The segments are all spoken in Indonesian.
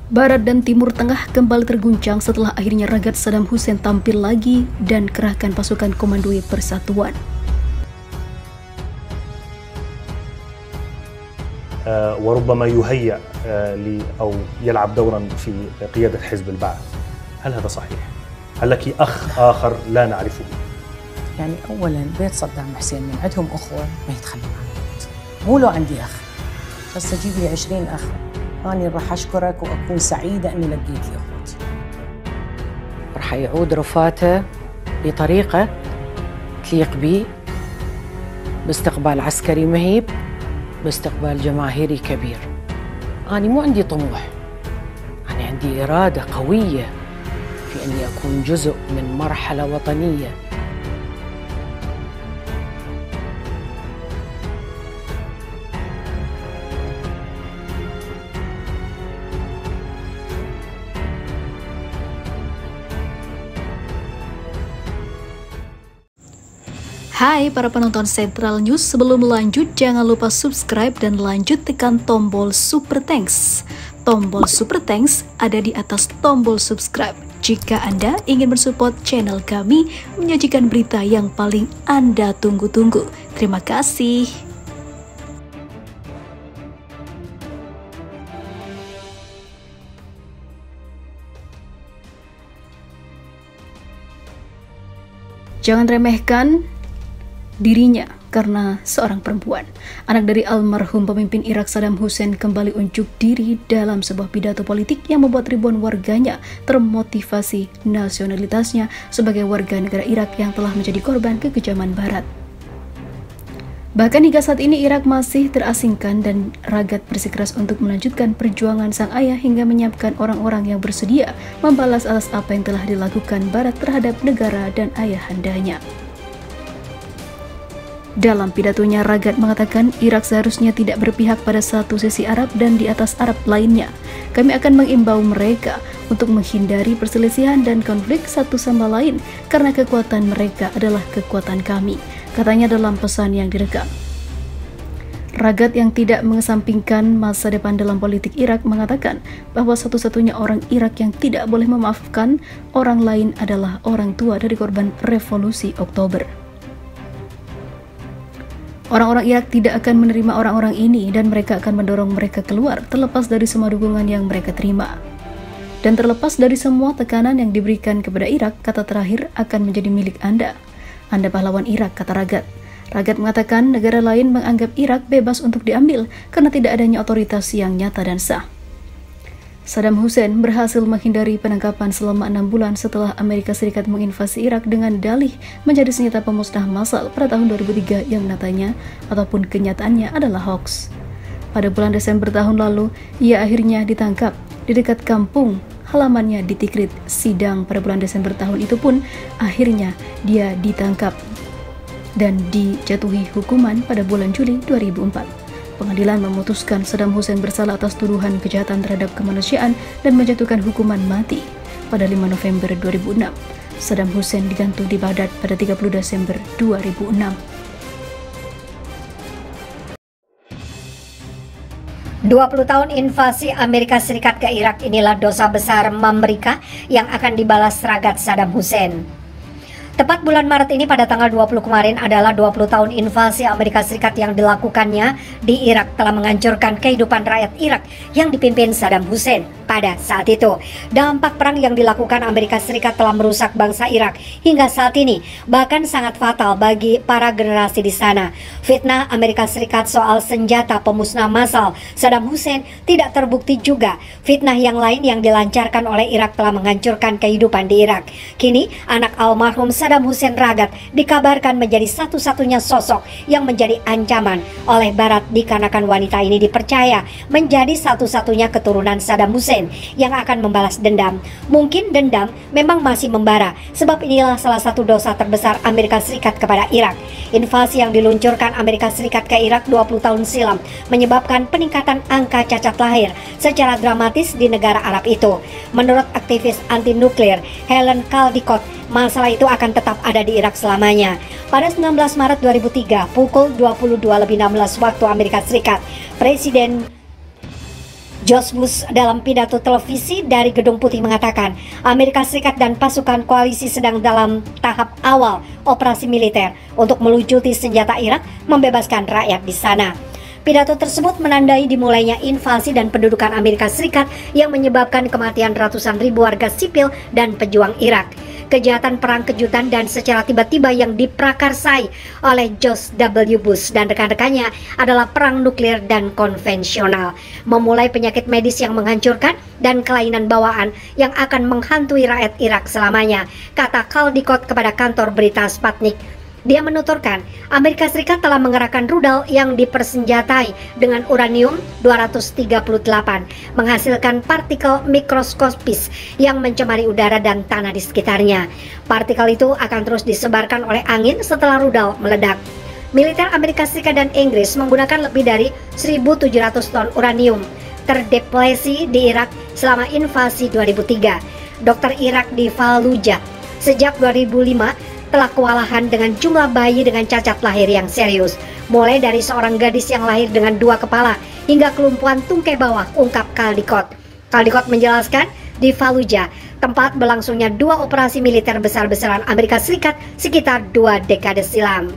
Barat dan Timur Tengah kembali terguncang setelah akhirnya Ragat Saddam Hussein tampil lagi dan kerahkan pasukan Komando Persatuan. وربما يهيأ أو يلعب دورا في قيادة حزب البعث. هل هذا صحيح؟ هل لك أخ آخر لا نعرفه؟ يعني أولا بيت صدام حسين من عندهم أخوة ما يتخلوا عنه. مو لو عندي أخ بس أجيب لي 20 أخ أنا راح أشكرك وأكون سعيدة أني لقيت لي أخوتي. راح يعود رفاته بطريقة تليق بي باستقبال عسكري مهيب باستقبال جماهيري كبير. أنا مو عندي طموح، أنا عندي إرادة قوية في أني أكون جزء من مرحلة وطنية. Hai para penonton Central News, sebelum lanjut jangan lupa subscribe dan lanjut tekan tombol Super Thanks. Tombol Super Thanks ada di atas tombol subscribe. Jika Anda ingin mensupport channel kami menyajikan berita yang paling Anda tunggu-tunggu. Terima kasih. Jangan remehkan dirinya karena seorang perempuan. Anak dari almarhum pemimpin Irak Saddam Hussein kembali unjuk diri dalam sebuah pidato politik yang membuat ribuan warganya termotivasi nasionalitasnya sebagai warga negara Irak yang telah menjadi korban kekejaman Barat. Bahkan hingga saat ini Irak masih terasingkan dan Ragat bersikeras untuk melanjutkan perjuangan sang ayah hingga menyiapkan orang-orang yang bersedia membalas atas apa yang telah dilakukan Barat terhadap negara dan ayahandanya. Dalam pidatonya, Ragat mengatakan Irak seharusnya tidak berpihak pada satu sisi Arab dan di atas Arab lainnya. Kami akan mengimbau mereka untuk menghindari perselisihan dan konflik satu sama lain karena kekuatan mereka adalah kekuatan kami, katanya dalam pesan yang direkam. Ragat yang tidak mengesampingkan masa depan dalam politik Irak mengatakan bahwa satu-satunya orang Irak yang tidak boleh memaafkan orang lain adalah orang tua dari korban revolusi Oktober. Orang-orang Irak tidak akan menerima orang-orang ini dan mereka akan mendorong mereka keluar terlepas dari semua dukungan yang mereka terima. Dan terlepas dari semua tekanan yang diberikan kepada Irak, kata terakhir akan menjadi milik Anda. Anda pahlawan Irak, kata Ragat. Ragat mengatakan negara lain menganggap Irak bebas untuk diambil karena tidak adanya otoritas yang nyata dan sah. Saddam Hussein berhasil menghindari penangkapan selama 6 bulan setelah Amerika Serikat menginvasi Irak dengan dalih menjadi senjata pemusnah massal pada tahun 2003 yang nyatanya ataupun kenyataannya adalah hoax. Pada bulan Desember tahun lalu, ia akhirnya ditangkap di dekat kampung halamannya di Tikrit. Sidang pada bulan Desember tahun itu pun akhirnya dia ditangkap dan dijatuhi hukuman pada bulan Juli 2004. Pengadilan memutuskan Saddam Hussein bersalah atas tuduhan kejahatan terhadap kemanusiaan dan menjatuhkan hukuman mati pada 5 November 2006. Saddam Hussein digantung di Baghdad pada 30 Desember 2006. 20 tahun invasi Amerika Serikat ke Irak, inilah dosa besar Amerika yang akan dibalas Ragat Saddam Hussein. Tepat bulan Maret ini pada tanggal 20 kemarin adalah 20 tahun invasi Amerika Serikat yang dilakukannya di Irak telah menghancurkan kehidupan rakyat Irak yang dipimpin Saddam Hussein pada saat itu. Dampak perang yang dilakukan Amerika Serikat telah merusak bangsa Irak hingga saat ini, bahkan sangat fatal bagi para generasi di sana. Fitnah Amerika Serikat soal senjata pemusnah massal Saddam Hussein tidak terbukti juga. Fitnah yang lain yang dilancarkan oleh Irak telah menghancurkan kehidupan di Irak. Kini anak almarhum Saddam Hussein Ragat dikabarkan menjadi satu-satunya sosok yang menjadi ancaman oleh Barat dikarenakan wanita ini dipercaya menjadi satu-satunya keturunan Saddam Hussein yang akan membalas dendam. Mungkin dendam memang masih membara, sebab inilah salah satu dosa terbesar Amerika Serikat kepada Irak. Invasi yang diluncurkan Amerika Serikat ke Irak 20 tahun silam menyebabkan peningkatan angka cacat lahir secara dramatis di negara Arab itu. Menurut aktivis anti nuklir Helen Caldicott, masalah itu akan tetap ada di Irak selamanya. Pada 19 Maret 2003 pukul 22:16 waktu Amerika Serikat, Presiden George Bush dalam pidato televisi dari Gedung Putih mengatakan Amerika Serikat dan pasukan koalisi sedang dalam tahap awal operasi militer untuk melucuti senjata Irak, membebaskan rakyat di sana. Pidato tersebut menandai dimulainya invasi dan pendudukan Amerika Serikat yang menyebabkan kematian ratusan ribu warga sipil dan pejuang Irak. Kejahatan perang kejutan dan secara tiba-tiba yang diprakarsai oleh George W. Bush dan rekan-rekannya adalah perang nuklir dan konvensional, memulai penyakit medis yang menghancurkan dan kelainan bawaan yang akan menghantui rakyat Irak selamanya, kata Caldicott kepada kantor berita Sputnik. Dia menuturkan, Amerika Serikat telah mengerahkan rudal yang dipersenjatai dengan uranium-238, menghasilkan partikel mikroskopis yang mencemari udara dan tanah di sekitarnya. Partikel itu akan terus disebarkan oleh angin setelah rudal meledak. Militer Amerika Serikat dan Inggris menggunakan lebih dari 1.700 ton uranium terdeplesi di Irak selama invasi 2003. Dokter Irak di Fallujah sejak 2005 telah kewalahan dengan jumlah bayi dengan cacat lahir yang serius, mulai dari seorang gadis yang lahir dengan 2 kepala hingga kelumpuhan tungkai bawah, ungkap Caldicott. Caldicott menjelaskan, di Fallujah, tempat berlangsungnya 2 operasi militer besar-besaran Amerika Serikat sekitar 2 dekade silam.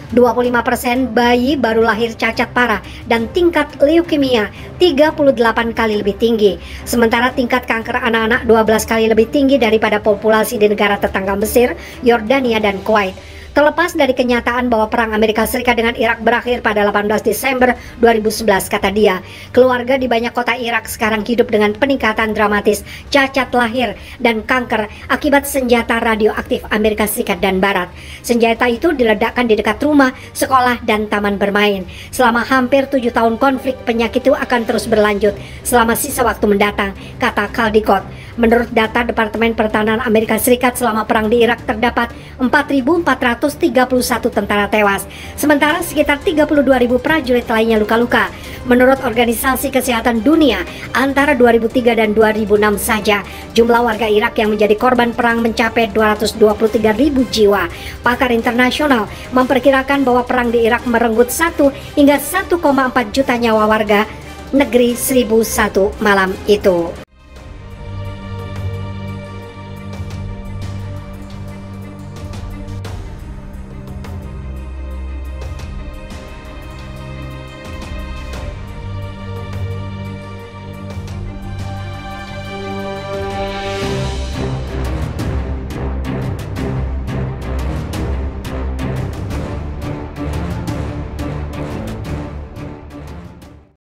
25% bayi baru lahir cacat parah dan tingkat leukemia 38 kali lebih tinggi. Sementara tingkat kanker anak-anak 12 kali lebih tinggi daripada populasi di negara tetangga Mesir, Yordania, dan Kuwait. Terlepas dari kenyataan bahwa perang Amerika Serikat dengan Irak berakhir pada 18 Desember 2011, kata dia, keluarga di banyak kota Irak sekarang hidup dengan peningkatan dramatis cacat lahir dan kanker akibat senjata radioaktif Amerika Serikat dan Barat. Senjata itu diledakkan di dekat rumah, sekolah, dan taman bermain. Selama hampir 7 tahun konflik, penyakit itu akan terus berlanjut selama sisa waktu mendatang, kata Caldicott. Menurut data Departemen Pertahanan Amerika Serikat, selama perang di Irak terdapat 4.431 tentara tewas, sementara sekitar 32.000 prajurit lainnya luka-luka. Menurut Organisasi Kesehatan Dunia, antara 2003 dan 2006 saja, jumlah warga Irak yang menjadi korban perang mencapai 223.000 jiwa. Pakar internasional memperkirakan bahwa perang di Irak merenggut 1 hingga 1,4 juta nyawa warga negeri 1001 malam itu.